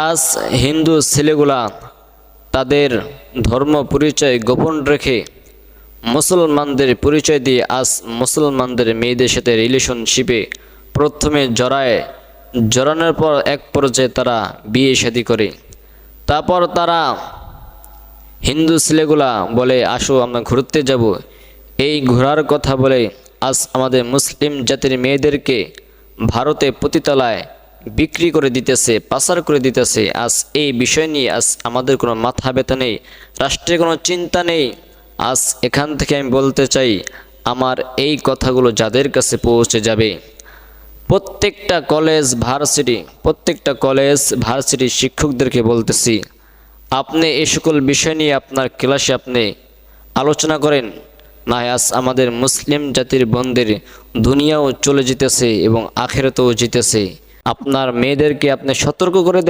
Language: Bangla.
আজ হিন্দু ছেলেগুলা তাদের ধর্ম পরিচয় গোপন রেখে মুসলমানদের পরিচয় দিয়ে আজ মুসলমানদের মেয়েদের সাথে রিলেশনশিপে প্রথমে জড়ানোর পর এক পর্যায়ে তারা বিয়ে শাদী করে। তারপর তারা হিন্দু ছেলেগুলা বলে আসো আমরা ঘুরতে যাব। এই ঘোরার কথা বলে আজ আমাদের মুসলিম জাতির মেয়েদেরকে ভারতে পতিতালয়ে বিক্রি করে দিতেছে, পাচার করে দিতেছে। আজ এই বিষয় নিয়ে আজ আমাদের কোনো মাথা ব্যথা নেই, রাষ্ট্রের কোনো চিন্তা নেই। আজ এখান থেকে আমি বলতে চাই, আমার এই কথাগুলো যাদের কাছে পৌঁছে যাবে, প্রত্যেকটা কলেজ ভার্সিটি শিক্ষকদেরকে বলতেছি, আপনি এই সকল বিষয় নিয়ে আপনার ক্লাসে আপনি আলোচনা করেন। না আজ আমাদের মুসলিম জাতির বোনদের দুনিয়াও চলে যেতেছে এবং আখিরাতেও জিতেছে। আপনার মেয়েদেরকে আপনি সতর্ক করে দেন।